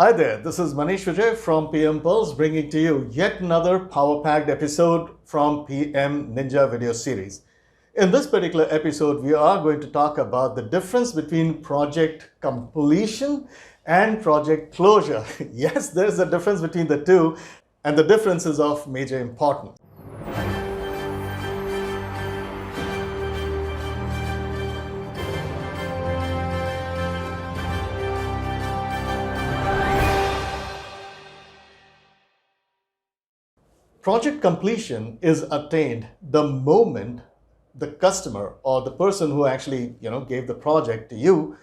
Hi there, this is Maneesh Vijaya from PM Pulse bringing to you yet another power-packed episode from PM Ninja video series. In this particular episode, we are going to talk about the difference between project completion and project closure. Yes, there is a difference between the two, and the difference is of major importance. Project completion is attained the moment the customer or the person who actually gave the project to you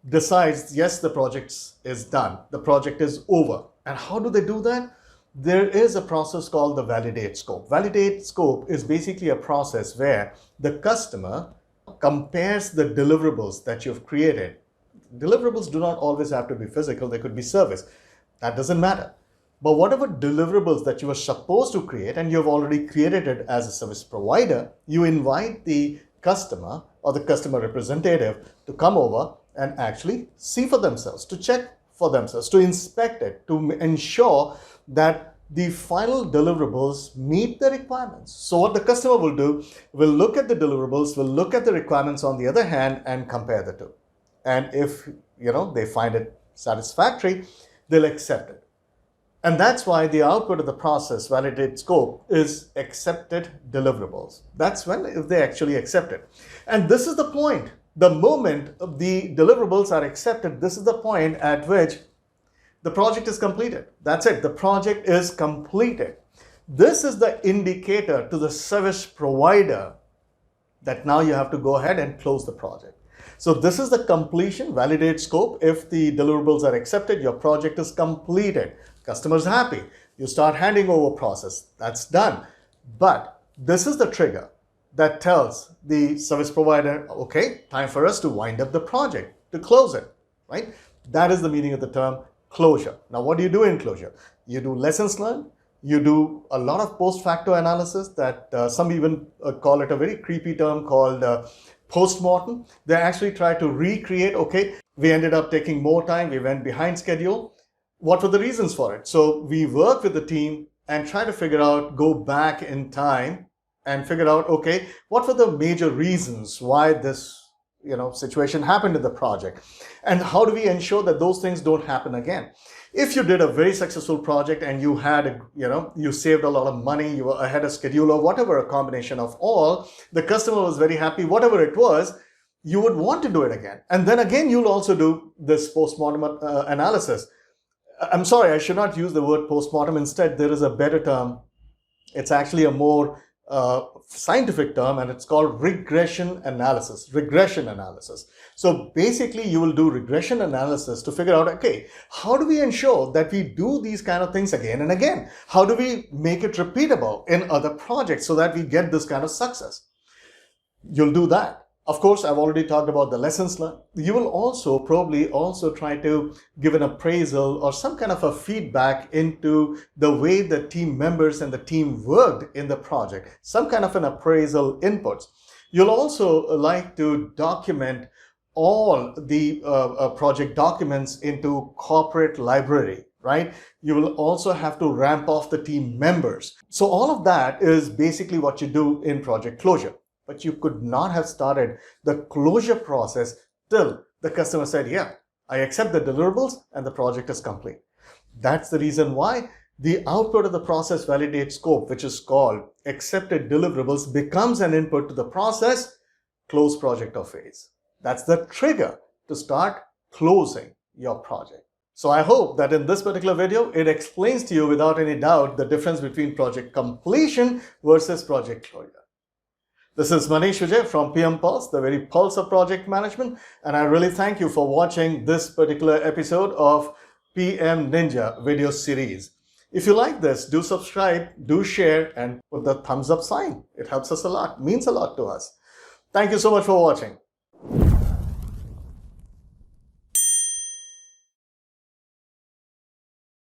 decides, yes, the project is done, the project is over. And how do they do that? There is a process called the validate scope. Validate scope is basically a process where the customer compares the deliverables that you've created. Deliverables do not always have to be physical, they could be service. That doesn't matter. But whatever deliverables that you were supposed to create and you've already created it as a service provider, you invite the customer or the customer representative to come over and actually see for themselves, to check for themselves, to inspect it, to ensure that the final deliverables meet the requirements. So what the customer will do, will look at the deliverables, will look at the requirements on the other hand and compare the two. And if they find it satisfactory, they'll accept it. And that's why the output of the process, validate scope, is accepted deliverables. That's when if they actually accept it. And this is the point. The moment the deliverables are accepted, this is the point at which the project is completed. That's it. The project is completed. This is the indicator to the service provider that now you have to go ahead and close the project. So this is the completion, validate scope. If the deliverables are accepted, your project is completed. Customer's happy. You start handing over process. That's done. But this is the trigger that tells the service provider, okay, time for us to wind up the project, to close it, right? That is the meaning of the term closure. Now, what do you do in closure? You do lessons learned. You do a lot of post-facto analysis that some even call it a very creepy term called postmortem. They actually try to recreate, okay, we ended up taking more time, we went behind schedule. What were the reasons for it? So we work with the team and try to figure out, go back in time and figure out, okay, what were the major reasons why this situation happened in the project? And how do we ensure that those things don't happen again? If you did a very successful project and you had, you saved a lot of money, you were ahead of schedule or whatever, a combination of all, the customer was very happy, whatever it was, you would want to do it again. And then again, you'll also do this postmortem analysis. I'm sorry, I should not use the word postmortem. Instead, there is a better term. It's actually a more scientific term, and it's called regression analysis. Regression analysis. So basically, you will do regression analysis to figure out, okay, how do we ensure that we do these kind of things again and again? How do we make it repeatable in other projects so that we get this kind of success? You'll do that. Of course, I've already talked about the lessons learned. You will also probably try to give an appraisal or some kind of a feedback into the way the team members and the team worked in the project, some kind of an appraisal inputs. You'll also like to document all the project documents into corporate library, right? You will also have to ramp off the team members. So all of that is basically what you do in project closure. But you could not have started the closure process till the customer said, yeah, I accept the deliverables and the project is complete. That's the reason why the output of the process validate scope, which is called accepted deliverables, becomes an input to the process close project or phase. That's the trigger to start closing your project. So I hope that in this particular video, it explains to you without any doubt the difference between project completion versus project closure. This is Maneesh Vijaya from PM Pulse, the very pulse of project management, and I really thank you for watching this particular episode of PM Ninja video series. If you like this, do subscribe, do share, and put the thumbs up sign. It helps us a lot, means a lot to us. Thank you so much for watching.